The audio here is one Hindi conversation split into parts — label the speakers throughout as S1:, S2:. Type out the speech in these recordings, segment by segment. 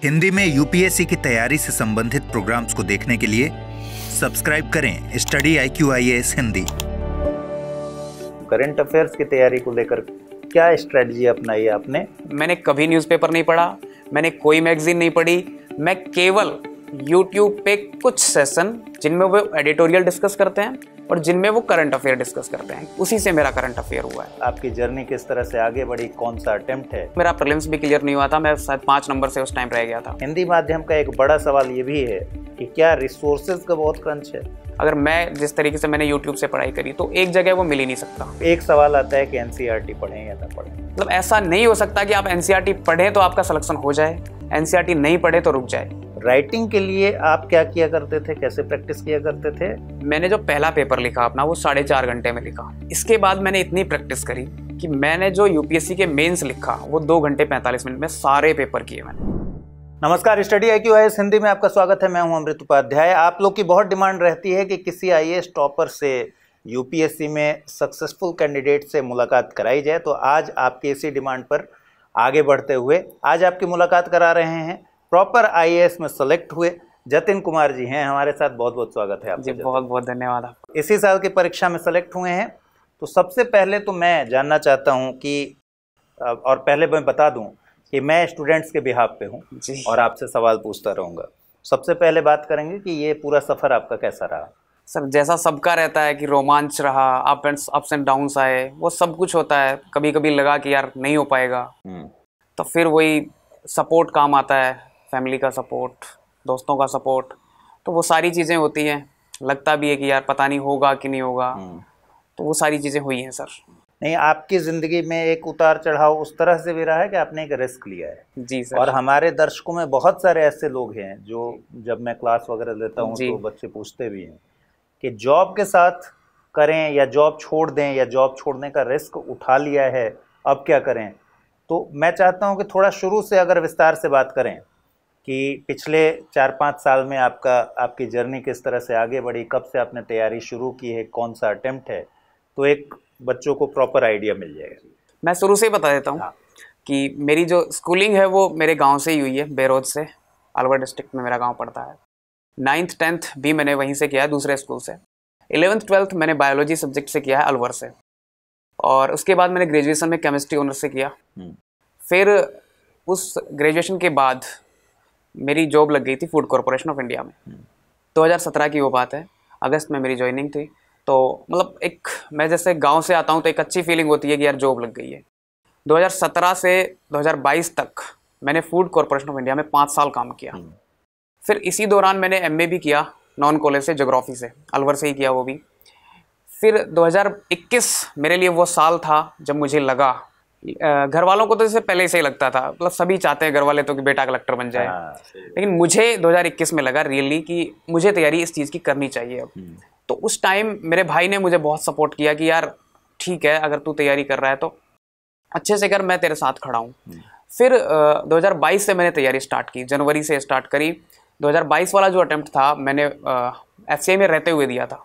S1: हिंदी में यूपीएससी की तैयारी से संबंधित प्रोग्राम्स को देखने के लिए सब्सक्राइब करें study IQIAS Hindi.
S2: Current affairs की तैयारी को लेकर क्या स्ट्रेटजी अपनाई है आपने?
S3: मैंने कभी न्यूज़पेपर नहीं पढ़ा, मैंने कोई मैगजीन नहीं पढ़ी। मैं केवल YouTube पे कुछ सेशन जिनमें वो एडिटोरियल डिस्कस करते हैं और जिनमें वो करंट अफेयर डिस्कस करते हैं, उसी से मेरा करंट अफेयर हुआ है।
S2: आपकी जर्नी किस तरह से आगे बढ़ी, कौन सा अटेम्प्ट है?
S3: मेरा प्रीलिम्स भी क्लियर नहीं हुआ था, मैं शायद 5 नंबर से उस टाइम रह गया था।
S2: हिंदी माध्यम का एक बड़ा सवाल ये भी है कि क्या रिसोर्सेज का बहुत क्रंच है?
S3: अगर मैं जिस तरीके से मैंने YouTube से पढ़ाई करी तो एक जगह वो मिल ही नहीं सकता।
S2: एक सवाल आता है कि NCERT पढ़ें या ना पढ़ें।
S3: मतलब ऐसा नहीं हो सकता कि आप NCERT पढ़ें तो आपका सिलेक्शन हो जाए, NCERT नहीं पढ़े तो रुक जाए।
S2: राइटिंग के लिए आप क्या किया करते थे, कैसे प्रैक्टिस किया करते थे?
S3: मैंने जो पहला पेपर लिखा अपना वो 4.5 घंटे में लिखा। इसके बाद मैंने इतनी प्रैक्टिस करी कि मैंने जो UPSC के मेंस लिखा वो 2 घंटे 45 मिनट में सारे पेपर किए मैंने।
S2: नमस्कार, स्टडी IQIAS हिंदी में आपका स्वागत है। मैं हूं अमृत उपाध्याय। आप लोग की बहुत डिमांड रहती है कि किसी IAS टॉपर से UPSC में सक्सेसफुल कैंडिडेट से मुलाकात कराई जाए, तो आज आपकी इसी डिमांड पर आगे बढ़ते हुए आज आपकी मुलाकात करा रहे हैं प्रॉपर IAS में सेलेक्ट हुए जतिन कुमार जी हैं हमारे साथ। बहुत बहुत स्वागत है आपका।
S3: जी बहुत बहुत धन्यवाद आपको।
S2: इसी साल की परीक्षा में सेलेक्ट हुए हैं, तो सबसे पहले तो मैं जानना चाहता हूं कि, और पहले मैं बता दूं कि मैं स्टूडेंट्स के बिहाफ पे हूं और आपसे सवाल पूछता रहूंगा। सबसे पहले बात करेंगे कि ये पूरा सफ़र आपका कैसा रहा?
S3: सर, जैसा सबका रहता है कि रोमांच रहा, अप्स एंड डाउन्स आए, वो सब कुछ होता है। कभी कभी लगा कि यार नहीं हो पाएगा, तो फिर वही सपोर्ट काम आता है, फैमिली का सपोर्ट, दोस्तों का सपोर्ट, तो वो सारी चीज़ें होती हैं। लगता भी है कि यार पता नहीं होगा कि नहीं होगा, तो वो सारी चीज़ें हुई हैं सर।
S2: नहीं, आपकी ज़िंदगी में एक उतार चढ़ाव उस तरह से भी रहा है कि आपने एक रिस्क लिया है।
S3: जी सर।
S2: और हमारे दर्शकों में बहुत सारे ऐसे लोग हैं जो, जब मैं क्लास वगैरह लेता हूँ तो बच्चे पूछते भी हैं कि जॉब के साथ करें या जॉब छोड़ दें, या जॉब छोड़ने का रिस्क उठा लिया है, अब क्या करें? तो मैं चाहता हूँ कि थोड़ा शुरू से अगर विस्तार से बात करें कि पिछले 4-5 साल में आपकी जर्नी किस तरह से आगे बढ़ी, कब से आपने तैयारी शुरू की है, कौन सा अटेम्प्ट है, तो एक बच्चों को प्रॉपर आइडिया मिल जाएगा।
S3: मैं शुरू से ही बता देता हूँ कि मेरी जो स्कूलिंग है वो मेरे गांव से ही हुई है, बेरोज से। अलवर डिस्ट्रिक्ट में मेरा गांव पड़ता है। 9th 10th भी मैंने वहीं से किया है, दूसरे स्कूल से। 11th 12th मैंने बायोलॉजी सब्जेक्ट से किया है, अलवर से। और उसके बाद मैंने ग्रेजुएशन में केमिस्ट्री ऑनर्स से किया। फिर उस ग्रेजुएशन के बाद मेरी जॉब लग गई थी फूड कॉरपोरेशन ऑफ इंडिया में। 2017 की वो बात है, अगस्त में मेरी ज्वाइनिंग थी। तो मतलब एक, मैं जैसे गांव से आता हूं तो एक अच्छी फीलिंग होती है कि यार जॉब लग गई है। 2017 से 2022 तक मैंने फूड कॉरपोरेशन ऑफ इंडिया में 5 साल काम किया। फिर इसी दौरान मैंने MA भी किया नॉन कॉलेज से, ज्योग्राफी से, अलवर से ही किया वो भी। फिर 2021 मेरे लिए वो साल था जब मुझे लगा, घर वालों को तो इससे पहले से ही लगता था, मतलब सभी चाहते हैं घर वाले तो कि बेटा कलेक्टर बन जाए, लेकिन मुझे 2021 में लगा रियली कि मुझे तैयारी इस चीज़ की करनी चाहिए अब। तो उस टाइम मेरे भाई ने मुझे बहुत सपोर्ट किया कि यार ठीक है, अगर तू तैयारी कर रहा है तो अच्छे से कर, मैं तेरे साथ खड़ा हूँ। फिर 2022 से मैंने तैयारी स्टार्ट की, जनवरी से स्टार्ट करी। 2022 वाला जो अटेम्प्ट था मैंने FCI में रहते हुए दिया था।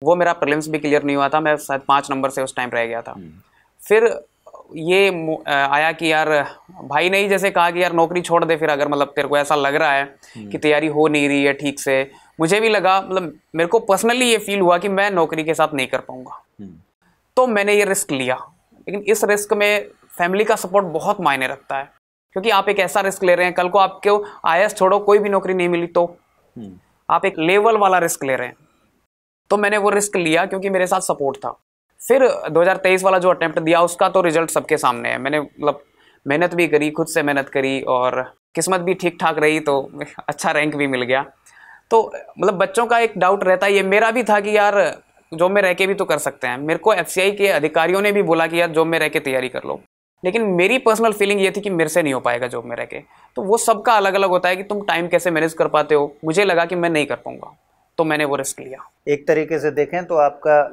S3: वो मेरा प्रीलिम्स भी क्लियर नहीं हुआ था, मैं शायद 5 नंबर से उस टाइम रह गया था। फिर ये आया कि यार भाई ने ही जैसे कहा कि यार नौकरी छोड़ दे फिर, अगर मतलब तेरे को ऐसा लग रहा है कि तैयारी हो नहीं रही है ठीक से। मुझे भी लगा, मतलब मेरे को पर्सनली ये फील हुआ कि मैं नौकरी के साथ नहीं कर पाऊंगा, तो मैंने ये रिस्क लिया। लेकिन इस रिस्क में फैमिली का सपोर्ट बहुत मायने रखता है, क्योंकि आप एक ऐसा रिस्क ले रहे हैं, कल को आपको IAS छोड़ो कोई भी नौकरी नहीं मिली तो आप एक लेवल वाला रिस्क ले रहे हैं। तो मैंने वो रिस्क लिया क्योंकि मेरे साथ सपोर्ट था। फिर 2023 वाला जो अटेम्प्ट दिया उसका तो रिजल्ट सबके सामने है। मैंने मतलब मेहनत भी करी, खुद से मेहनत करी, और किस्मत भी ठीक ठाक रही तो अच्छा रैंक भी मिल गया। तो मतलब बच्चों का एक डाउट रहता है, ये मेरा भी था कि यार जॉब में रह के भी तो कर सकते हैं। मेरे को FCI के अधिकारियों ने भी बोला कि यार जॉब में रह के तैयारी कर लो, लेकिन मेरी पर्सनल फीलिंग ये थी कि मेरे से नहीं हो पाएगा जॉब में रह के। तो वो सबका अलग अलग होता है कि तुम टाइम कैसे मैनेज कर पाते हो। मुझे लगा कि मैं नहीं कर पाऊंगा, तो मैंने वो रिस्क लिया।
S2: एक तरीके से देखें तो आपका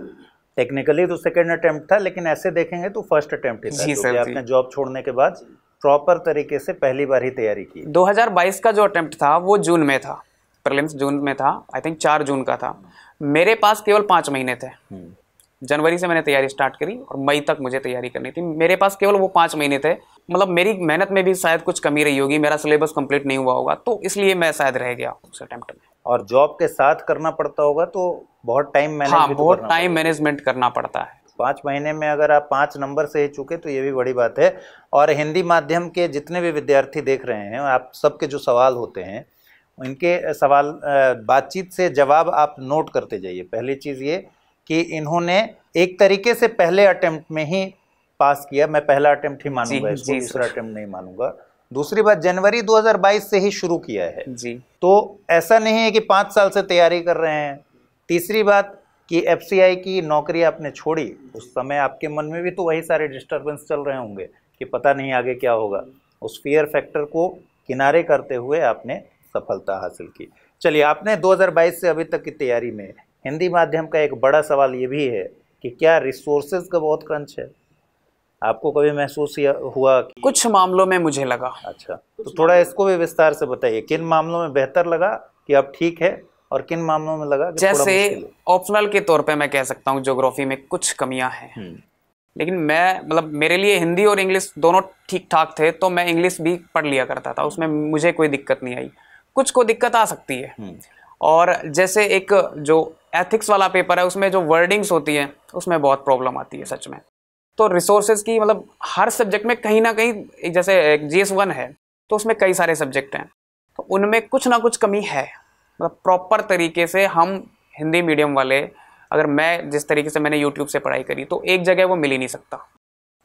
S2: टेक्निकली तो सेकंड अटेम्प्ट था, लेकिन ऐसे देखेंगे तो फर्स्ट अटेम्प्ट ही था, जो कि आपने जॉब छोड़ने के बाद प्रॉपर तरीके से पहली बार ही तैयारी की।
S3: 2022 का जो अटेम्प्ट था वो जून में था, प्रीलिम्स जून में था, आई थिंक 4 जून का था। मेरे पास केवल 5 महीने थे, जनवरी से मैंने तैयारी स्टार्ट करी और मई तक मुझे तैयारी करनी थी। मेरे पास केवल वो 5 महीने थे, मतलब मेरी मेहनत में भी शायद कुछ कमी रही होगी, मेरा सिलेबस कंप्लीट नहीं हुआ होगा, तो इसलिए मैं शायद रह गया उस अटेम्प्ट में।
S2: और जॉब के साथ करना पड़ता होगा तो बहुत टाइम मैनेज
S3: हाँ, बहुत टाइम मैनेजमेंट करना पड़ता है।
S2: 5 महीने में अगर आप 5 नंबर से ही चुके तो ये भी बड़ी बात है। और हिंदी माध्यम के जितने भी विद्यार्थी देख रहे हैं, आप सबके जो सवाल होते हैं इनके सवाल बातचीत से जवाब आप नोट करते जाइए। पहली चीज़ ये कि इन्होंने एक तरीके से पहले अटेम्प्ट में ही पास किया, मैं पहला अटेम्प्ट ही मानूंगा इसको, दूसरा अटेम्प्ट नहीं मानूंगा। दूसरी बात, जनवरी 2022 से ही शुरू किया है
S3: जी,
S2: तो ऐसा नहीं है कि 5 साल से तैयारी कर रहे हैं। तीसरी बात कि एफसीआई की नौकरी आपने छोड़ी, उस समय आपके मन में भी तो वही सारे डिस्टर्बेंस चल रहे होंगे कि पता नहीं आगे क्या होगा। उस फियर फैक्टर को किनारे करते हुए आपने सफलता हासिल की। चलिए, आपने 2022 से अभी तक की तैयारी में हिंदी माध्यम का एक बड़ा सवाल ये भी है कि क्या रिसोर्सेज का बहुत क्रंच है? आपको कभी महसूस हुआ कि
S3: कुछ मामलों में मुझे लगा।
S2: अच्छा, तो थोड़ा इसको भी विस्तार से बताइए, किन मामलों में बेहतर लगा कि अब ठीक है और किन मामलों में लगा कि
S3: जैसे
S2: थोड़ा मुश्किल है?
S3: ऑप्शनल के तौर पे मैं कह सकता हूँ ज्योग्राफी में कुछ कमियां हैं, लेकिन मैं मतलब मेरे लिए हिंदी और इंग्लिश दोनों ठीक ठाक थे, तो मैं इंग्लिश भी पढ़ लिया करता था, उसमें मुझे कोई दिक्कत नहीं आई। कुछ को दिक्कत आ सकती है, और जैसे एक जो एथिक्स वाला पेपर है उसमें जो वर्डिंग्स होती हैं उसमें बहुत प्रॉब्लम आती है सच में। तो रिसोर्सेज की मतलब हर सब्जेक्ट में कहीं ना कहीं, जैसे GS1 है तो उसमें कई सारे सब्जेक्ट हैं, तो उनमें कुछ ना कुछ कमी है। मतलब प्रॉपर तरीके से हम हिंदी मीडियम वाले, अगर मैं जिस तरीके से मैंने यूट्यूब से पढ़ाई करी तो एक जगह वो मिल ही नहीं सकता,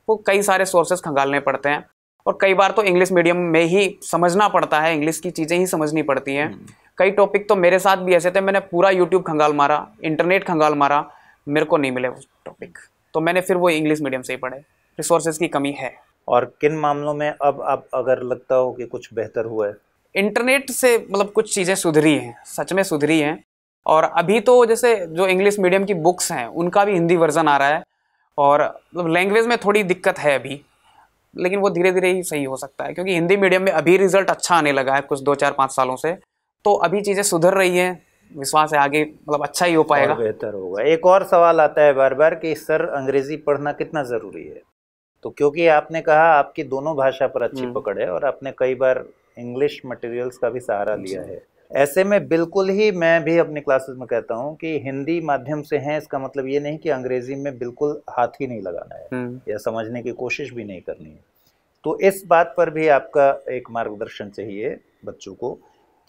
S3: वो कई सारे सोर्सेज खंगालने पड़ते हैं, और कई बार तो इंग्लिश मीडियम में ही समझना पड़ता है, इंग्लिश की चीज़ें ही समझनी पड़ती हैं। कई टॉपिक तो मेरे साथ भी ऐसे थे, मैंने पूरा यूट्यूब खंगाल मारा, इंटरनेट खंगाल मारा, मेरे को नहीं मिले वो टॉपिक, तो मैंने फिर वो इंग्लिश मीडियम से ही पढ़े। रिसोर्सेज की कमी है।
S2: और किन मामलों में अब अगर लगता हो कि कुछ बेहतर हुआ है?
S3: इंटरनेट से मतलब कुछ चीज़ें सुधरी हैं, सच में सुधरी हैं। और अभी तो जैसे जो इंग्लिश मीडियम की बुक्स हैं उनका भी हिंदी वर्जन आ रहा है, और मतलब लैंग्वेज में थोड़ी दिक्कत है अभी, लेकिन वो धीरे धीरे ही सही हो सकता है, क्योंकि हिंदी मीडियम में अभी रिजल्ट अच्छा आने लगा है कुछ 2-4-5 सालों से, तो अभी चीज़ें सुधर रही हैं। विश्वास है आगे मतलब अच्छा ही हो पाएगा,
S2: बेहतर होगा। एक और सवाल आता है बार बार कि सर अंग्रेजी पढ़ना कितना ज़रूरी है? तो क्योंकि आपने कहा आपकी दोनों भाषा पर अच्छी पकड़ है और आपने कई बार इंग्लिश मटेरियल्स का भी सहारा लिया है, ऐसे में बिल्कुल ही मैं भी अपनी क्लासेस में कहता हूँ कि हिंदी माध्यम से हैं इसका मतलब ये नहीं कि अंग्रेजी में बिल्कुल हाथ ही नहीं लगाना है या समझने की कोशिश भी नहीं करनी है। तो इस बात पर भी आपका एक मार्गदर्शन चाहिए बच्चों को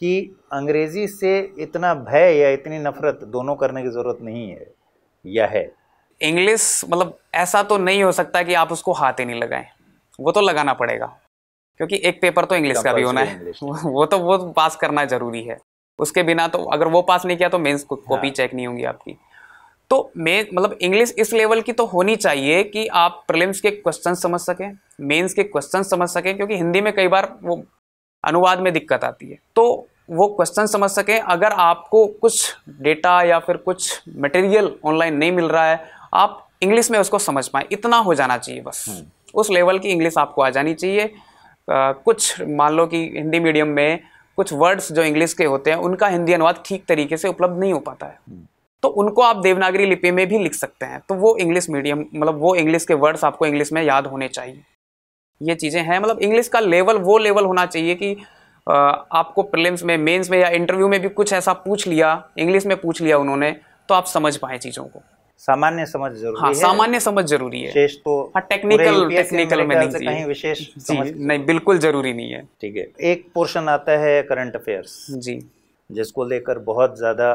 S2: कि अंग्रेजी से इतना भय या इतनी नफरत दोनों करने की ज़रूरत नहीं है, या है?
S3: इंग्लिश मतलब ऐसा तो नहीं हो सकता कि आप उसको हाथ ही नहीं लगाएं, वो तो लगाना पड़ेगा, क्योंकि एक पेपर तो इंग्लिश का भी होना है, वो पास करना जरूरी है। उसके बिना तो अगर वो पास नहीं किया तो मेंस कॉपी चेक नहीं होंगी आपकी। तो मतलब इंग्लिश इस लेवल की तो होनी चाहिए कि आप प्रीलिम्स के क्वेश्चन समझ सकें, मेंस के क्वेश्चन समझ सकें, क्योंकि हिंदी में कई बार वो अनुवाद में दिक्कत आती है, तो वो क्वेश्चन समझ सकें। अगर आपको कुछ डेटा या फिर कुछ मटेरियल ऑनलाइन नहीं मिल रहा है, आप इंग्लिश में उसको समझ पाएँ, इतना हो जाना चाहिए बस। उस लेवल की इंग्लिश आपको आ जानी चाहिए। कुछ मान लो कि हिंदी मीडियम में कुछ वर्ड्स जो इंग्लिश के होते हैं उनका हिंदी अनुवाद ठीक तरीके से उपलब्ध नहीं हो पाता है, तो उनको आप देवनागरी लिपि में भी लिख सकते हैं, तो वो इंग्लिश मीडियम मतलब वो इंग्लिश के वर्ड्स आपको इंग्लिश में याद होने चाहिए। ये चीज़ें हैं, मतलब इंग्लिश का लेवल वो लेवल होना चाहिए कि आपको प्रीलिम्स में, मेंस में या इंटरव्यू में भी कुछ ऐसा पूछ लिया, इंग्लिश में पूछ लिया उन्होंने, तो आप समझ पाएँ चीज़ों को।
S2: सामान्य समझ जरूरी है।
S3: सामान्य समझ जरूरी है,
S2: विशेष तो
S3: टेक्निकल में नहीं चाहिए,
S2: कहीं विशेष समझ
S3: नहीं, बिल्कुल जरूरी नहीं है।
S2: ठीक है, एक पोर्शन आता है करंट अफेयर्स
S3: जी,
S2: जिसको लेकर बहुत ज़्यादा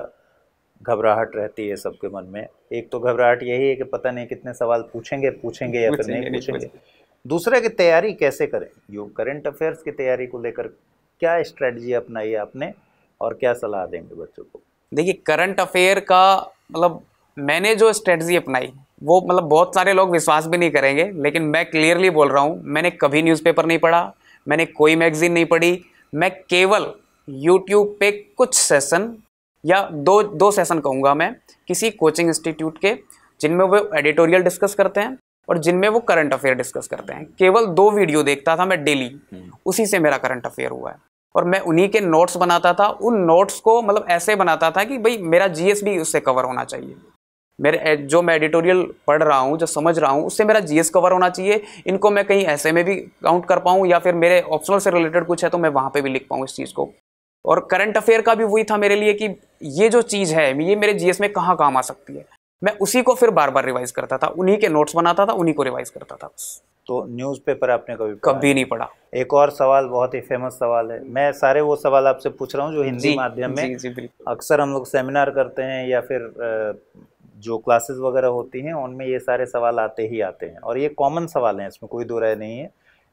S2: घबराहट रहती है सबके मन में। एक तो घबराहट यही है कि पता नहीं कितने सवाल पूछेंगे या फिर नहीं पूछेंगे। दूसरा की तैयारी कैसे करें, जो करंट अफेयर्स की तैयारी को लेकर क्या स्ट्रेटजी अपनाई आपने और क्या सलाह देंगे बच्चों को?
S3: देखिए, करंट अफेयर का मतलब मैंने जो स्ट्रेटजी अपनाई वो मतलब बहुत सारे लोग विश्वास भी नहीं करेंगे, लेकिन मैं क्लियरली बोल रहा हूँ, मैंने कभी न्यूज़पेपर नहीं पढ़ा, मैंने कोई मैगजीन नहीं पढ़ी, मैं केवल यूट्यूब पे कुछ सेशन या दो सेशन कहूँगा मैं, किसी कोचिंग इंस्टीट्यूट के, जिनमें वो एडिटोरियल डिस्कस करते हैं और जिनमें वो करंट अफेयर डिस्कस करते हैं, केवल 2 वीडियो देखता था मैं डेली, उसी से मेरा करंट अफेयर हुआ है। और मैं उन्हीं के नोट्स बनाता था, उन नोट्स को मतलब ऐसे बनाता था कि भाई मेरा GS भी उससे कवर होना चाहिए। जो मैं एडिटोरियल पढ़ रहा हूँ, जो समझ रहा हूँ, उससे मेरा जीएस कवर होना चाहिए। इनको मैं कहीं ऐसे में भी काउंट कर पाऊँ, या फिर मेरे ऑप्शनल से रिलेटेड कुछ है तो मैं वहाँ पे भी लिख पाऊँ इस चीज़ को। और करंट अफेयर का भी वही था मेरे लिए कि ये जो चीज़ है ये मेरे जीएस में कहाँ काम आ सकती है। मैं उसी को फिर बार बार रिवाइज करता था, उन्हीं के नोट्स बनाता था, उन्हीं को रिवाइज करता था बस।
S2: तो न्यूज़पेपर आपने
S3: कभी नहीं पढ़ा।
S2: एक और सवाल, बहुत ही फेमस सवाल है, मैं सारे वो सवाल आपसे पूछ रहा हूँ जो हिंदी माध्यम में अक्सर हम लोग सेमिनार करते हैं या फिर जो क्लासेस वगैरह होती हैं उनमें ये सारे सवाल आते ही आते हैं, और ये कॉमन सवाल हैं, इसमें कोई दो राय नहीं है।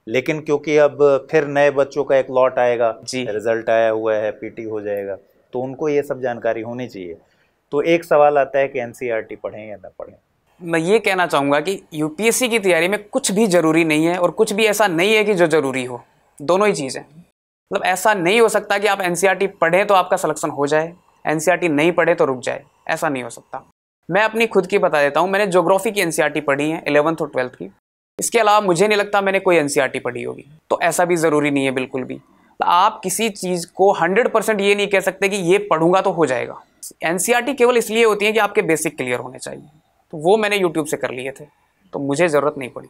S2: लेकिन क्योंकि अब फिर नए बच्चों का एक लॉट आएगा, रिजल्ट आया हुआ है, पीटी हो जाएगा, तो उनको ये सब जानकारी होनी चाहिए। तो एक सवाल आता है कि एनसीईआरटी पढ़ें या ना पढ़ें।
S3: मैं ये कहना चाहूँगा कि यूपीएससी की तैयारी में कुछ भी ज़रूरी नहीं है और कुछ भी ऐसा नहीं है कि जो ज़रूरी हो, दोनों ही चीज़ है। मतलब ऐसा नहीं हो सकता कि आप एनसीईआरटी पढ़ें तो आपका सिलेक्शन हो जाए, एनसीईआरटी नहीं पढ़े तो रुक जाए, ऐसा नहीं हो सकता। मैं अपनी खुद की बता देता हूँ, मैंने ज्योग्राफी की एनसीईआरटी पढ़ी है 11th और 12th की, इसके अलावा मुझे नहीं लगता मैंने कोई एनसीईआरटी पढ़ी होगी। तो ऐसा भी ज़रूरी नहीं है बिल्कुल भी। आप किसी चीज़ को 100% ये नहीं कह सकते कि ये पढ़ूंगा तो हो जाएगा। एनसीईआरटी केवल इसलिए होती है कि आपके बेसिक क्लियर होने चाहिए, तो वो मैंने यूट्यूब से कर लिए थे, तो मुझे ज़रूरत नहीं पड़ी।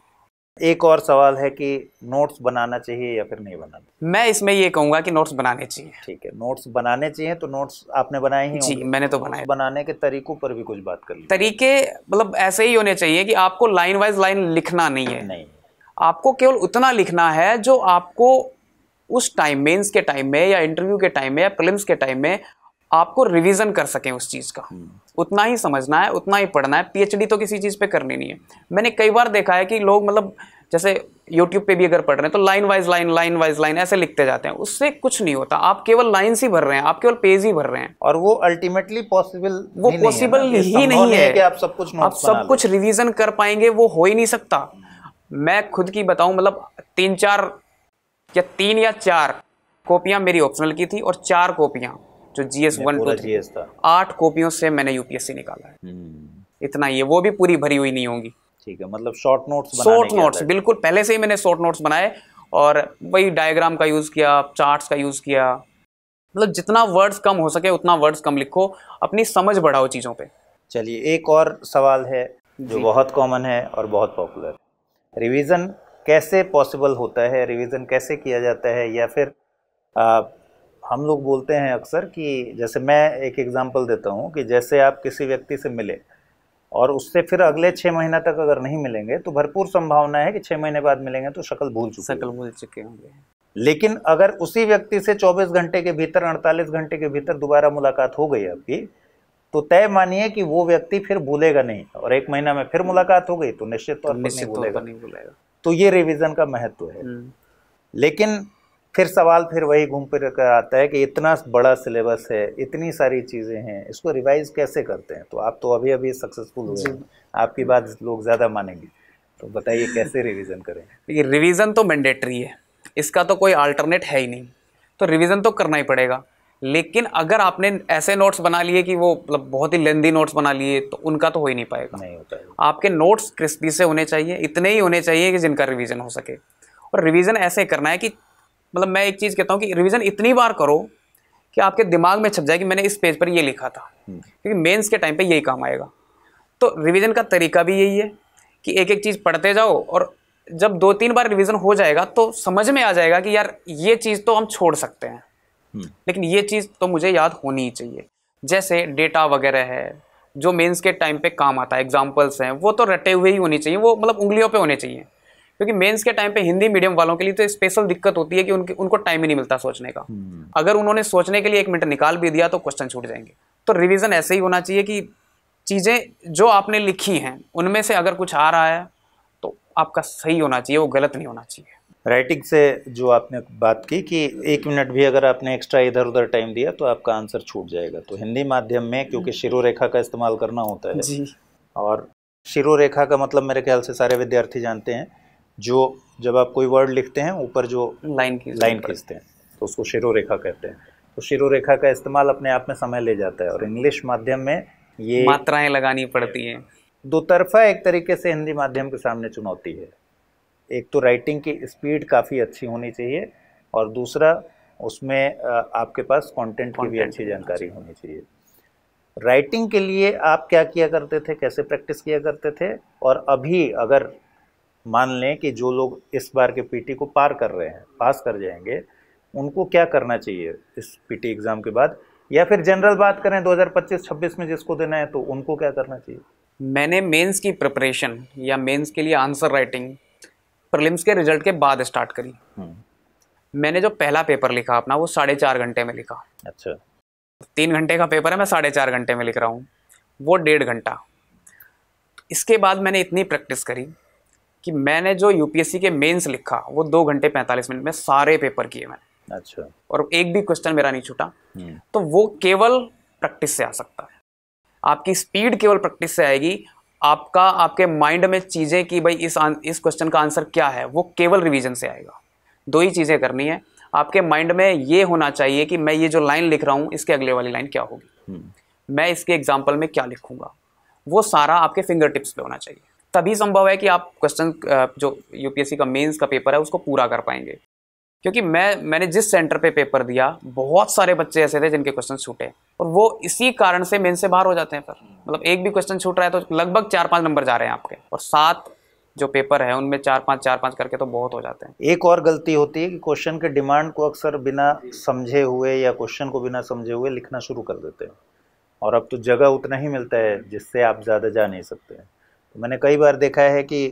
S2: एक और सवाल है कि नोट्स बनाना चाहिए या फिर नहीं बनाना?
S3: मैं इसमें ये कहूँगा कि नोट्स बनाने चाहिए।
S2: ठीक है, नोट्स बनाने चाहिए। तो नोट्स आपने बनाए ही?
S3: जी, मैंने तो बनाए।
S2: बनाने के तरीकों पर भी कुछ बात कर ली।
S3: तरीके मतलब ऐसे ही होने चाहिए कि आपको लाइन वाइज लाइन लिखना नहीं है,
S2: नहीं,
S3: आपको केवल उतना लिखना है जो आपको उस टाइम, मेंस के टाइम में या इंटरव्यू के टाइम में या प्रीलिम्स के टाइम में आपको रिवीजन कर सकें उस चीज़ का। उतना ही समझना है, उतना ही पढ़ना है। पीएचडी तो किसी चीज़ पे करनी नहीं है। मैंने कई बार देखा है कि लोग मतलब जैसे यूट्यूब पे भी अगर पढ़ रहे हैं तो लाइन वाइज लाइन ऐसे लिखते जाते हैं, उससे कुछ नहीं होता। आप केवल लाइन्स ही भर रहे हैं, आप केवल पेज ही भर रहे हैं,
S2: और वो अल्टीमेटली पॉसिबल
S3: ही नहीं है
S2: कि आप सब कुछ
S3: रिवीजन कर पाएंगे, वो हो ही नहीं सकता। मैं खुद की बताऊं, मतलब 3 या 4 कॉपियां मेरी ऑप्शनल की थी और 4 कॉपियां जो जीएस 1 2 3 था, 8 कॉपियों से मैंने यूपीएससी निकाला है। इतना ही है, वो भी पूरी भरी हुई नहीं होंगी।
S2: ठीक है, मतलब शॉर्ट नोट्स
S3: बिल्कुल पहले से ही मैंने शॉर्ट नोट्स बनाए और वही डायग्राम का यूज़ किया, चार्ट्स का यूज़ किया। मतलब जितना वर्ड्स कम हो सके उतना वर्ड्स कम लिखो, अपनी समझ बढ़ाओ चीज़ों पे।
S2: चलिए, एक और सवाल है जो बहुत कॉमन है और बहुत पॉपुलर। रिवीजन कैसे पॉसिबल होता है, रिवीजन कैसे किया जाता है? या फिर हम लोग बोलते हैं अक्सर कि, जैसे मैं एक एग्जांपल देता हूँ कि जैसे आप किसी व्यक्ति से मिले और उससे फिर अगले 6 महीना तक अगर नहीं मिलेंगे तो भरपूर संभावना है कि 6 महीने बाद मिलेंगे तो शक्ल भूल चुके होंगे। लेकिन अगर उसी व्यक्ति से 24 घंटे के भीतर, 48 घंटे के भीतर दोबारा मुलाकात हो गई आपकी, तो तय मानिए कि वो व्यक्ति फिर भूलेगा नहीं, और 1 महीना में फिर मुलाकात हो गई तो निश्चित तौर पर नहीं भूलेगा। तो ये रिवीजन का महत्व है। लेकिन फिर सवाल फिर वही घूम फिर कर आता है कि इतना बड़ा सिलेबस है, इतनी सारी चीज़ें हैं, इसको रिवाइज कैसे करते हैं? तो आप तो अभी सक्सेसफुल हुए हैं, आपकी बात लोग ज़्यादा मानेंगे, तो बताइए कैसे रिवीजन करें?
S3: ये रिवीजन तो मैंडेटरी है, इसका तो कोई अल्टरनेट है ही नहीं, तो रिवीजन तो करना ही पड़ेगा। लेकिन अगर आपने ऐसे नोट्स बना लिए कि वो मतलब बहुत ही लेंदी नोट्स बना लिए, तो उनका तो हो ही नहीं पाएगा।
S2: नहीं होता है।
S3: आपके नोट्स क्रिस्पी से होने चाहिए, इतने ही होने चाहिए कि जिनका रिवीजन हो सके। और रिवीजन ऐसे करना है कि मतलब मैं एक चीज़ कहता हूँ कि रिवीजन इतनी बार करो कि आपके दिमाग में छप जाए कि मैंने इस पेज पर ये लिखा था, क्योंकि मेंस के टाइम पे यही काम आएगा। तो रिवीजन का तरीका भी यही है कि एक एक चीज़ पढ़ते जाओ, और जब 2-3 बार रिवीजन हो जाएगा तो समझ में आ जाएगा कि यार ये चीज़ तो हम छोड़ सकते हैं, लेकिन ये चीज़ तो मुझे याद होनी ही चाहिए। जैसे डेटा वगैरह है जो मेंस के टाइम पे काम आता है, एग्जाम्पल्स हैं, वो तो रटे हुए ही होनी चाहिए, वो मतलब उंगलियों पे होने चाहिए। क्योंकि मेंस के टाइम पे हिंदी मीडियम वालों के लिए तो स्पेशल दिक्कत होती है कि उनको टाइम ही नहीं मिलता सोचने का। अगर उन्होंने सोचने के लिए 1 मिनट निकाल भी दिया तो क्वेश्चन छूट जाएंगे। तो रिवीजन ऐसे ही होना चाहिए कि चीज़ें जो आपने लिखी हैं उनमें से अगर कुछ आ रहा है तो आपका सही होना चाहिए, वो गलत नहीं होना चाहिए।
S2: राइटिंग से जो आपने बात की कि 1 मिनट भी अगर आपने एक्स्ट्रा इधर उधर टाइम दिया तो आपका आंसर छूट जाएगा, तो हिंदी माध्यम में क्योंकि शिरोरेखा का इस्तेमाल करना होता है
S3: जी,
S2: और शिरोरेखा का मतलब मेरे ख्याल से सारे विद्यार्थी जानते हैं, जो जब आप कोई वर्ड लिखते हैं ऊपर जो लाइन खींचते हैं तो उसको शिरोरेखा कहते हैं। तो शिरोरेखा का इस्तेमाल अपने आप में समय ले जाता है, और इंग्लिश माध्यम में ये
S3: मात्राएं लगानी पड़ती हैं।
S2: दो तरफा एक तरीके से हिंदी माध्यम के सामने चुनौती है। एक तो राइटिंग की स्पीड काफ़ी अच्छी होनी चाहिए, और दूसरा उसमें आपके पास कंटेंट की भी अच्छी जानकारी होनी चाहिए। राइटिंग के लिए आप क्या किया करते थे, कैसे प्रैक्टिस किया करते थे? और अभी अगर मान लें कि जो लोग इस बार के पीटी को पार कर रहे हैं, पास कर जाएंगे, उनको क्या करना चाहिए इस पीटी एग्ज़ाम के बाद? या फिर जनरल बात करें 2025-26 में जिसको देना है तो उनको क्या करना चाहिए?
S3: मैंने मेंस की प्रिपरेशन या मेंस के लिए आंसर राइटिंग प्रीलिम्स के रिजल्ट के बाद स्टार्ट करी। मैंने जो पहला पेपर लिखा अपना वो 4.5 घंटे में लिखा।
S2: अच्छा।
S3: 3 घंटे का पेपर है, मैं 4.5 घंटे में लिख रहा हूँ, वो 1.5 घंटा। इसके बाद मैंने इतनी प्रैक्टिस करी कि मैंने जो यूपीएससी के मेंस लिखा वो 2 घंटे 45 मिनट में सारे पेपर किए मैंने।
S2: अच्छा।
S3: और एक भी क्वेश्चन मेरा नहीं छूटा। तो वो केवल प्रैक्टिस से आ सकता है। आपकी स्पीड केवल प्रैक्टिस से आएगी। आपके माइंड में चीज़ें कि भाई इस क्वेश्चन का आंसर क्या है, वो केवल रिवीजन से आएगा। 2 ही चीज़ें करनी है। आपके माइंड में ये होना चाहिए कि मैं ये जो लाइन लिख रहा हूँ इसके अगले वाली लाइन क्या होगी, मैं इसके एग्जाम्पल में क्या लिखूंगा, वो सारा आपके फिंगर टिप्स पे होना चाहिए। तभी संभव है कि आप क्वेश्चन जो यूपीएससी का मेंस का पेपर है उसको पूरा कर पाएंगे। क्योंकि मैंने जिस सेंटर पे पेपर दिया बहुत सारे बच्चे ऐसे थे जिनके क्वेश्चन छूटे, और वो इसी कारण से मेंस से बाहर हो जाते हैं। फिर मतलब एक भी क्वेश्चन छूट रहा है तो लगभग 4-5 नंबर जा रहे हैं आपके, और 7 जो पेपर है उनमें 4-5 करके तो बहुत हो जाते हैं।
S2: एक और गलती होती है कि क्वेश्चन के डिमांड को अक्सर बिना समझे हुए या क्वेश्चन को बिना समझे हुए लिखना शुरू कर देते हैं, और अब तो जगह उतना ही मिलता है जिससे आप ज़्यादा जा नहीं सकते हैं। तो मैंने कई बार देखा है कि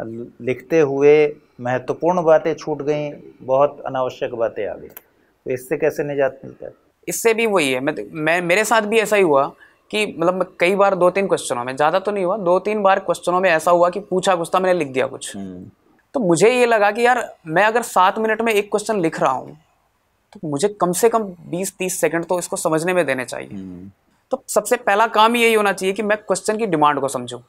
S2: लिखते हुए महत्वपूर्ण बातें छूट गई, बहुत अनावश्यक बातें आ गई। तो इससे कैसे निजात मिलता है?
S3: इससे भी वही है, मैं मेरे साथ भी ऐसा ही हुआ कि मतलब कई बार 2-3 क्वेश्चनों में, ज़्यादा तो नहीं हुआ, 2-3 बार क्वेश्चनों में ऐसा हुआ कि पूछा कुछ था, मैंने लिख दिया कुछ। तो मुझे ये लगा कि यार मैं अगर 7 मिनट में एक क्वेश्चन लिख रहा हूँ तो मुझे कम से कम 20-30 सेकंड तो इसको समझने में देने चाहिए। तो सबसे पहला काम यही होना चाहिए कि मैं क्वेश्चन की डिमांड को समझूं,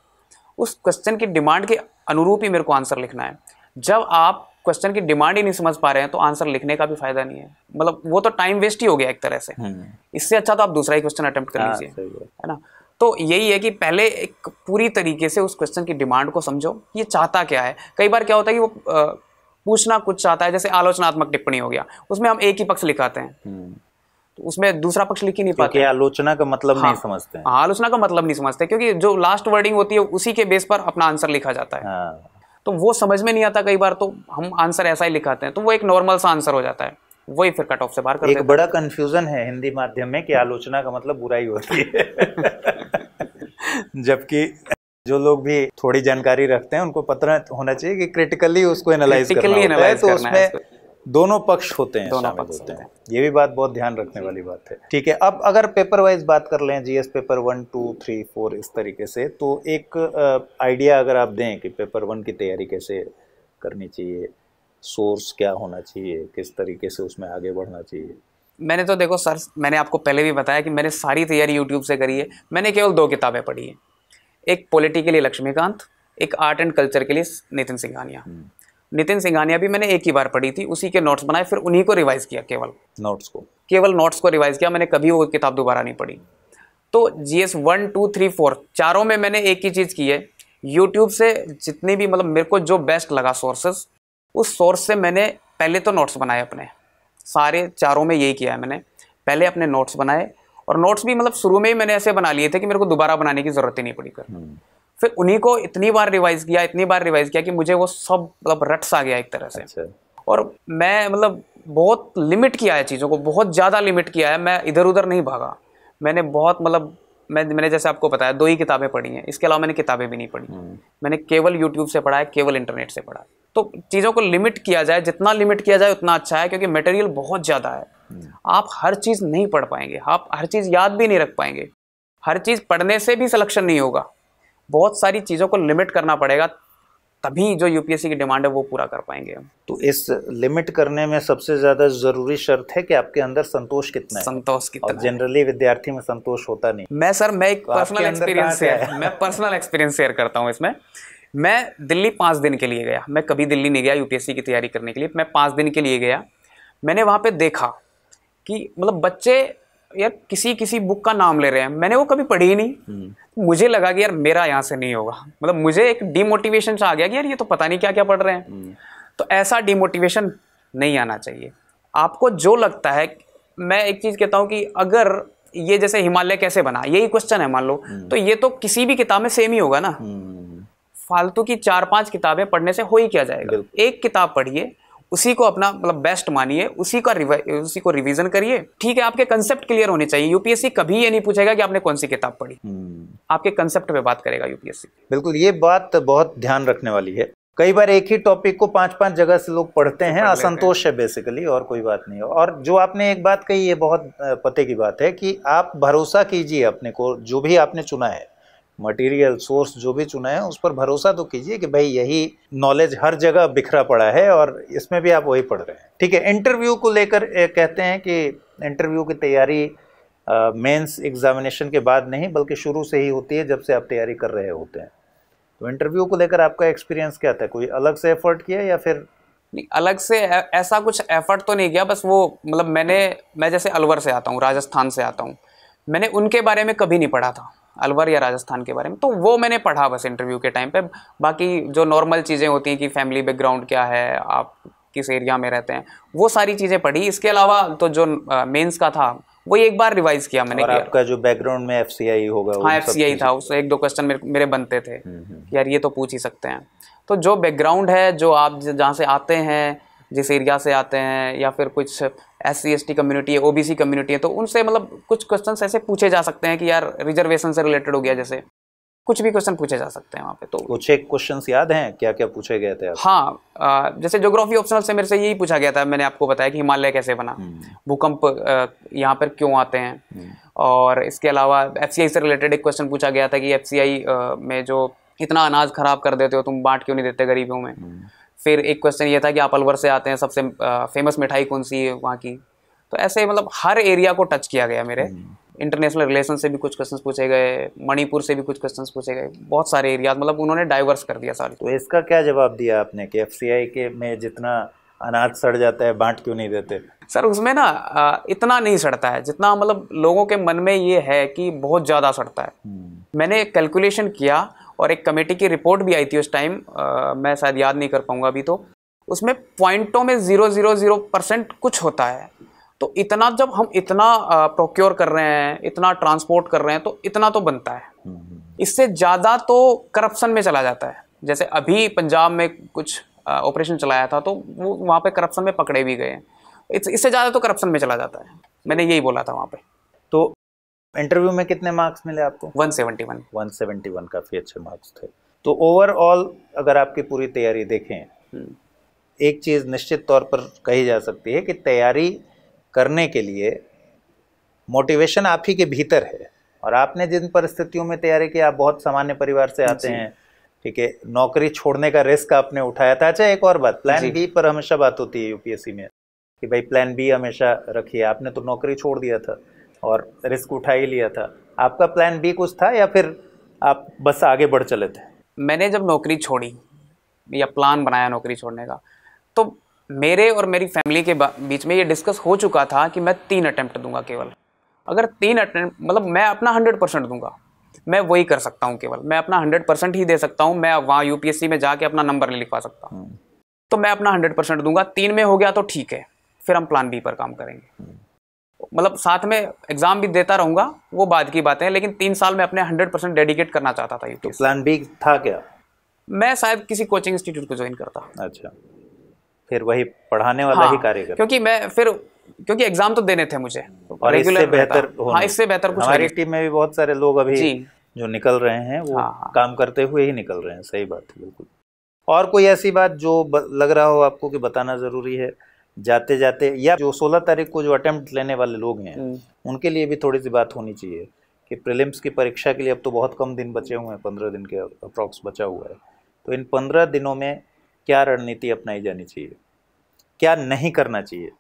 S3: उस क्वेश्चन की डिमांड के अनुरूप ही मेरे को आंसर लिखना है। जब आप क्वेश्चन की डिमांड ही नहीं समझ पा रहे हैं तो आंसर लिखने का भी फायदा नहीं है, मतलब वो तो टाइम वेस्ट ही हो गया एक तरह से। इससे अच्छा तो आप दूसरा ही क्वेश्चन अटेम्प्ट कर लीजिए, है ना। तो यही है कि पहले एक पूरी तरीके से उस क्वेश्चन की डिमांड को समझो, ये चाहता क्या है। कई बार क्या होता है कि वो पूछना कुछ चाहता है, जैसे आलोचनात्मक टिप्पणी हो गया, उसमें हम एक ही पक्ष लिखाते हैं, तो उसमें दूसरा पक्ष लिख ही नहीं पाते।
S2: आलोचना का मतलब नहीं समझते हैं।
S3: आलोचना का मतलब नहीं समझते, क्योंकि जो लास्ट वर्डिंग होती है उसी के बेस पर अपना आंसर लिखा जाता है। तो वो समझ में नहीं आता कई बार, तो हम आंसर ऐसा ही लिखाते हैं, तो वो एक नॉर्मल सा आंसर हो जाता है, वही फिर कट ऑफ से बाहर कर देते हैं।
S2: एक बड़ा कंफ्यूजन है हिंदी माध्यम में कि आलोचना का मतलब बुराई होती है जबकि जो लोग भी थोड़ी जानकारी रखते हैं उनको पता होना चाहिए कि क्रिटिकली उसको एनालाइज करना होता है, तो उसमें दोनों पक्ष होते हैं,
S3: दोनों पक्ष होते हैं।
S2: ये भी बात बहुत ध्यान रखने वाली बात है। ठीक है, अब अगर पेपर वाइज बात कर लें, जीएस पेपर 1, 2, 3, 4 इस तरीके से, तो एक आइडिया अगर आप दें कि पेपर 1 की तैयारी कैसे करनी चाहिए, सोर्स क्या होना चाहिए, किस तरीके से उसमें आगे बढ़ना चाहिए।
S3: मैंने तो देखो सर, मैंने आपको पहले भी बताया कि मैंने सारी तैयारी यूट्यूब से करी है। मैंने केवल 2 किताबें पढ़ी हैं, एक पॉलिटी के लिए लक्ष्मीकांत, एक आर्ट एंड कल्चर के लिए नितिन सिंघानिया। नितिन सिंघानिया भी मैंने एक ही बार पढ़ी थी, उसी के नोट्स बनाए, फिर उन्हीं को रिवाइज किया, केवल नोट्स को रिवाइज किया। मैंने कभी वो किताब दोबारा नहीं पढ़ी। तो जीएस 1, 2, 3, 4 चारों में मैंने एक ही चीज़ की है, यूट्यूब से जितनी भी मतलब मेरे को जो बेस्ट लगा सोर्सेस, उस सोर्स से मैंने पहले तो नोट्स बनाए अपने, सारे चारों में यही किया है मैंने। पहले अपने नोट्स बनाए, और नोट्स भी मतलब शुरू में ही मैंने ऐसे बना लिए थे कि मेरे को दोबारा बनाने की ज़रूरत ही नहीं पड़ी कर। फिर उन्हीं को इतनी बार रिवाइज किया कि मुझे वो सब मतलब रट सा गया एक तरह से।
S2: अच्छा।
S3: और मैं मतलब बहुत लिमिट किया है चीज़ों को, बहुत ज़्यादा लिमिट किया है। मैं इधर उधर नहीं भागा, मैंने बहुत मतलब मैंने जैसे आपको बताया 2 ही किताबें पढ़ी हैं, इसके अलावा मैंने किताबें भी नहीं पढ़ी। मैंने केवल यूट्यूब से पढ़ा है, केवल इंटरनेट से पढ़ा है। तो चीज़ों को लिमिट किया जाए, जितना लिमिट किया जाए उतना अच्छा है, क्योंकि मटेरियल बहुत ज़्यादा है। आप हर चीज़ नहीं पढ़ पाएंगे, आप हर चीज़ याद भी नहीं रख पाएंगे, हर चीज़ पढ़ने से भी सिलेक्शन नहीं होगा। बहुत सारी चीज़ों को लिमिट करना पड़ेगा, तभी जो यूपीएससी की डिमांड है वो पूरा कर पाएंगे हम।
S2: तो इस लिमिट करने में सबसे ज़्यादा ज़रूरी शर्त है कि आपके अंदर संतोष कितना है।
S3: संतोष कितना
S2: और जनरली विद्यार्थी में संतोष होता नहीं।
S3: मैं एक पर्सनल एक्सपीरियंस शेयर करता हूँ इसमें। मैं दिल्ली 5 दिन के लिए गया, मैं कभी दिल्ली नहीं गया यूपीएससी की तैयारी करने के लिए, मैं 5 दिन के लिए गया। मैंने वहाँ पे देखा कि मतलब बच्चे यार किसी बुक का नाम ले रहे हैं, मैंने वो कभी पढ़ी ही नहीं। मुझे लगा कि यार मेरा यहाँ से नहीं होगा, मतलब मुझे एक डिमोटिवेशन सा आ गया कि यार ये तो पता नहीं क्या क्या पढ़ रहे हैं। तो ऐसा डिमोटिवेशन नहीं आना चाहिए। आपको जो लगता है, मैं एक चीज़ कहता हूँ कि अगर ये जैसे हिमालय कैसे बना, यही क्वेश्चन है मान लो, तो ये तो किसी भी किताब में सेम ही होगा ना। फालतू की 4-5 किताबें पढ़ने से हो ही क्या जाएगा। एक किताब पढ़िए, उसी को अपना मतलब बेस्ट मानिए, उसी को रिवीजन करिए, ठीक है। आपके कंसेप्ट क्लियर होने चाहिए। यूपीएससी कभी ये नहीं पूछेगा कि आपने कौन सी किताब पढ़ी, आपके कंसेप्ट पे बात करेगा यूपीएससी।
S2: बिल्कुल, ये बात बहुत ध्यान रखने वाली है। कई बार एक ही टॉपिक को 5-5 जगह से लोग पढ़ते हैं, असंतोष है बेसिकली, और कोई बात नहीं है। और जो आपने एक बात कही, ये बहुत पते की बात है कि आप भरोसा कीजिए अपने को, जो भी आपने चुना है, मटेरियल सोर्स जो भी चुना है, उस पर भरोसा तो कीजिए कि भाई यही नॉलेज हर जगह बिखरा पड़ा है और इसमें भी आप वही पढ़ रहे हैं। ठीक है, इंटरव्यू को लेकर कहते हैं कि इंटरव्यू की तैयारी मेंस एग्जामिनेशन के बाद नहीं बल्कि शुरू से ही होती है, जब से आप तैयारी कर रहे होते हैं। तो इंटरव्यू को लेकर आपका एक्सपीरियंस क्या था? कोई अलग से एफर्ट किया या फिर
S3: नहीं? अलग से ऐसा कुछ एफर्ट तो नहीं किया, बस वो मतलब मैं जैसे अलवर से आता हूँ, राजस्थान से आता हूँ, मैंने उनके बारे में कभी नहीं पढ़ा था, अलवर या राजस्थान के बारे में। तो वो मैंने पढ़ा बस इंटरव्यू के टाइम पे। बाकी जो नॉर्मल चीज़ें होती हैं कि फैमिली बैकग्राउंड क्या है, आप किस एरिया में रहते हैं, वो सारी चीज़ें पढ़ी। इसके अलावा तो जो मेंस का था वो एक बार रिवाइज किया मैंने।
S2: और आपका जो बैकग्राउंड में एफसीआई होगा,
S3: हाँ एफसीआई था, उससे 1-2 क्वेश्चन मेरे बनते थे यार, ये तो पूछ ही सकते हैं। तो जो बैकग्राउंड है, जो आप जहाँ से आते हैं, जिस एरिया से आते हैं, या फिर कुछ SC/ST कम्युनिटी है, OBC कम्युनिटी है, तो उनसे मतलब कुछ क्वेश्चंस ऐसे पूछे जा सकते हैं कि यार रिजर्वेशन से रिलेटेड हो गया, जैसे कुछ भी क्वेश्चन पूछे जा सकते हैं वहाँ पे। तो कुछ
S2: एक क्वेश्चंस याद हैं क्या क्या पूछे गए थे आप?
S3: हाँ, जैसे ज्योग्राफी ऑप्शनल से मेरे से यही पूछा गया था, मैंने आपको बताया कि हिमालय कैसे बना, भूकंप यहाँ पर क्यों आते हैं। और इसके अलावा FCI से रिलेटेड एक क्वेश्चन पूछा गया था कि FCI में जो इतना अनाज खराब कर देते हो तुम, बांट क्यों नहीं देते गरीबों में। फिर एक क्वेश्चन ये था कि आप अलवर से आते हैं, सबसे फेमस मिठाई कौन सी है वहाँ की। तो ऐसे मतलब हर एरिया को टच किया गया मेरे। इंटरनेशनल रिलेशन से भी कुछ क्वेश्चंस पूछे गए, मणिपुर से भी कुछ क्वेश्चंस पूछे गए, बहुत सारे एरिया मतलब उन्होंने डाइवर्स कर दिया सारी।
S2: तो इसका क्या जवाब दिया आपने कि FCI के में जितना अनाज सड़ जाता है, बांट क्यों नहीं देते?
S3: सर उसमें ना इतना नहीं सड़ता है जितना मतलब लोगों के मन में ये है कि बहुत ज़्यादा सड़ता है। मैंने कैलकुलेशन किया और एक कमेटी की रिपोर्ट भी आई थी उस टाइम, मैं शायद याद नहीं कर पाऊंगा अभी। तो उसमें पॉइंटों में 0.000% कुछ होता है। तो इतना जब हम इतना प्रोक्योर कर रहे हैं, इतना ट्रांसपोर्ट कर रहे हैं, तो इतना तो बनता है। इससे ज़्यादा तो करप्शन में चला जाता है। जैसे अभी पंजाब में कुछ ऑपरेशन चलाया था, तो वो वहाँ पे करप्शन में पकड़े भी गए। इससे ज़्यादा तो करप्शन में चला जाता है। मैंने यही बोला था वहाँ पे।
S2: तो इंटरव्यू में कितने मार्क्स मिले आपको?
S3: 171।
S2: 171, काफ़ी अच्छे मार्क्स थे। तो ओवरऑल अगर आपकी पूरी तैयारी देखें, एक चीज़ निश्चित तौर पर कही जा सकती है कि तैयारी करने के लिए मोटिवेशन आप ही के भीतर है। और आपने जिन परिस्थितियों में तैयारी की, आप बहुत सामान्य परिवार से आते हैं, ठीक है, नौकरी छोड़ने का रिस्क आपने उठाया था। अच्छा, एक और बात, प्लान बी पर हमेशा बात होती है यूपीएससी में कि भाई प्लान बी हमेशा रखिए। आपने तो नौकरी छोड़ दिया था और रिस्क उठा ही लिया था। आपका प्लान बी कुछ था या फिर आप बस आगे बढ़ चले थे?
S3: मैंने जब नौकरी छोड़ी या प्लान बनाया नौकरी छोड़ने का, तो मेरे और मेरी फैमिली के बीच में ये डिस्कस हो चुका था कि मैं 3 अटेम्प्ट दूंगा केवल। अगर 3 अटेम्प्ट मतलब मैं अपना 100% दूंगा, मैं वही कर सकता हूँ, केवल मैं अपना 100% ही दे सकता हूँ। मैं वहाँ यूपीएससी में जाके अपना नंबर नहीं लिखवा सकता, तो मैं अपना 100% दूंगा। 3 में हो गया तो ठीक है, फिर हम प्लान बी पर काम करेंगे। मतलब साथ में एग्जाम भी देता रहूंगा, वो बाद की बातें हैं, लेकिन 3 साल में अपने 100% डेडिकेट करना चाहता था यूपीएससी।
S2: तो प्लान बी था क्या?
S3: मैं शायद किसी कोचिंग इंस्टीट्यूट को ज्वाइन करता।
S2: अच्छा, फिर वही पढ़ाने वाला ही कार्य करता।
S3: क्योंकि एग्जाम तो देने थे मुझे,
S2: और इससे बेहतर
S3: इससे बेहतर कुछ
S2: हमारी टीम में भी बहुत सारे लोग अभी जो निकल रहे हैं वो काम करते हुए ही निकल रहे हैं। सही बात है, बिल्कुल। और कोई ऐसी बात जो लग रहा हो आपको कि बताना जरूरी है जाते जाते, या जो 16 तारीख को जो अटेम्प्ट लेने वाले लोग हैं उनके लिए भी थोड़ी सी बात होनी चाहिए कि प्रीलिम्स की परीक्षा के लिए अब तो बहुत कम दिन बचे हुए हैं, 15 दिन के अप्रॉक्स बचा हुआ है। तो इन 15 दिनों में क्या रणनीति अपनाई जानी चाहिए, क्या नहीं करना चाहिए?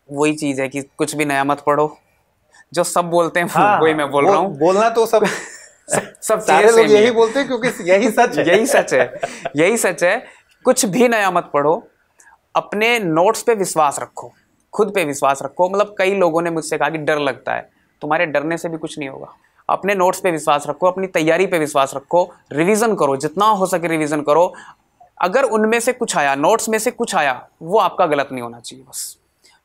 S3: वही चीज़ है कि कुछ भी नया मत पढ़ो, जो सब बोलते हैं वही मैं बोल रहा हूँ।
S2: बोलना तो सब सारे लोग यही बोलते हैं, क्योंकि यही सच है।
S3: यही सच है। कुछ भी नया मत पढ़ो, अपने नोट्स पे विश्वास रखो, खुद पे विश्वास रखो। मतलब कई लोगों ने मुझसे कहा कि डर लगता है, तुम्हारे डरने से भी कुछ नहीं होगा। अपने नोट्स पे विश्वास रखो, अपनी तैयारी पे विश्वास रखो, रिवीजन करो, जितना हो सके रिवीजन करो। अगर उनमें से कुछ आया, नोट्स में से कुछ आया, वो आपका गलत नहीं होना चाहिए बस।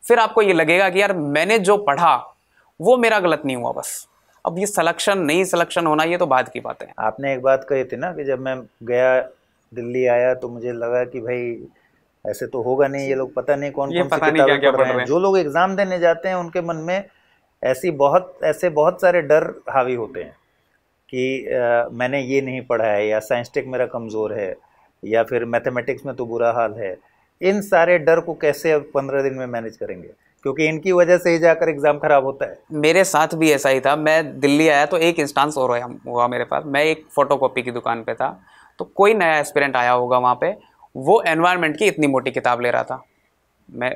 S3: फिर आपको ये लगेगा कि यार मैंने जो पढ़ा वो मेरा गलत नहीं हुआ बस। अब ये सिलेक्शन नहीं सिलेक्शन होना ये तो बाद की बात है।
S2: आपने एक बात कही थी ना कि जब मैं गया दिल्ली आया तो मुझे लगा कि भाई ऐसे तो होगा नहीं, ये लोग पता नहीं कौन कौन सी किताबें पढ़ रहे हैं। जो लोग एग्जाम देने जाते हैं उनके मन में ऐसे बहुत सारे डर हावी होते हैं कि मैंने ये नहीं पढ़ा है, या साइंस टेक मेरा कमज़ोर है, या फिर मैथमेटिक्स में तो बुरा हाल है। इन सारे डर को कैसे अब 15 दिन में मैनेज करेंगे, क्योंकि इनकी वजह से ही जाकर एग्ज़ाम खराब होता है।
S3: मेरे साथ भी ऐसा ही था। मैं दिल्ली आया तो एक इंस्टांस और हुआ मेरे पास। मैं एक फ़ोटोकॉपी की दुकान पे था, तो कोई नया एस्पिरेंट आया होगा वहाँ पे, वो एनवायरनमेंट की इतनी मोटी किताब ले रहा था।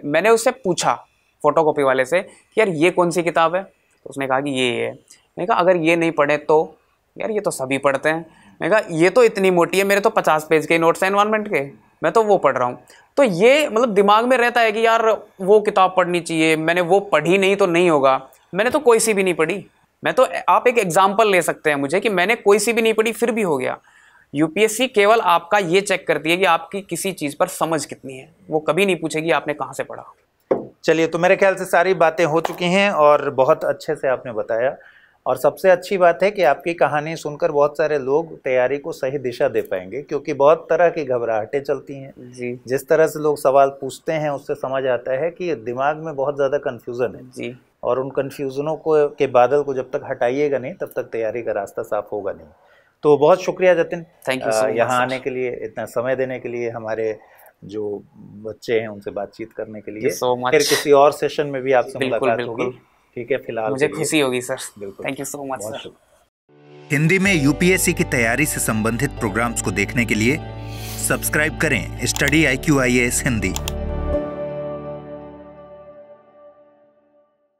S3: मैंने उससे पूछा फ़ोटोकॉपी वाले से कि यार ये कौन सी किताब है, तो उसने कहा कि ये है। मैंने कहा अगर ये नहीं पढ़े तो? यार ये तो सभी पढ़ते हैं। मैंने कहा ये तो इतनी मोटी है, मेरे तो 50 पेज के नोट्स हैं एनवायरनमेंट के, मैं तो वो पढ़ रहा हूँ। तो ये मतलब दिमाग में रहता है कि यार वो किताब पढ़नी चाहिए, मैंने वो पढ़ी नहीं तो नहीं होगा। मैंने तो कोई सी भी नहीं पढ़ी। मैं तो, आप एक एग्जाम्पल ले सकते हैं मुझे कि मैंने कोई सी भी नहीं पढ़ी फिर भी हो गया। यूपीएससी केवल आपका ये चेक करती है कि आपकी किसी चीज़ पर समझ कितनी है, वो कभी नहीं पूछेगी आपने कहाँ से पढ़ा।
S2: चलिए, तो मेरे ख्याल से सारी बातें हो चुकी हैं और बहुत अच्छे से आपने बताया। और सबसे अच्छी बात है कि आपकी कहानी सुनकर बहुत सारे लोग तैयारी को सही दिशा दे पाएंगे, क्योंकि बहुत तरह की घबराहटें चलती हैं
S3: जी।
S2: जिस तरह से लोग सवाल पूछते हैं उससे समझ आता है कि दिमाग में बहुत ज़्यादा कन्फ्यूज़न है
S3: जी।
S2: और उन कन्फ्यूज़नों के बादल को जब तक हटाइएगा नहीं तब तक तैयारी का रास्ता साफ होगा नहीं। तो बहुत शुक्रिया Jatin,
S3: thank you so much
S2: यहाँ आने के लिए, इतना समय देने के लिए, हमारे जो बच्चे हैं उनसे बातचीत करने के लिए। फिर किसी और सेशन में भी आपसे मुलाकात होगी। ठीक है, फिलहाल
S3: मुझे खुशी होगी सर।
S2: बिल्कुल,
S3: thank you so much sir.
S1: Hindi में यूपीएससी की तैयारी से संबंधित प्रोग्राम्स को देखने के लिए सब्सक्राइब करें स्टडी IQ IAS हिंदी।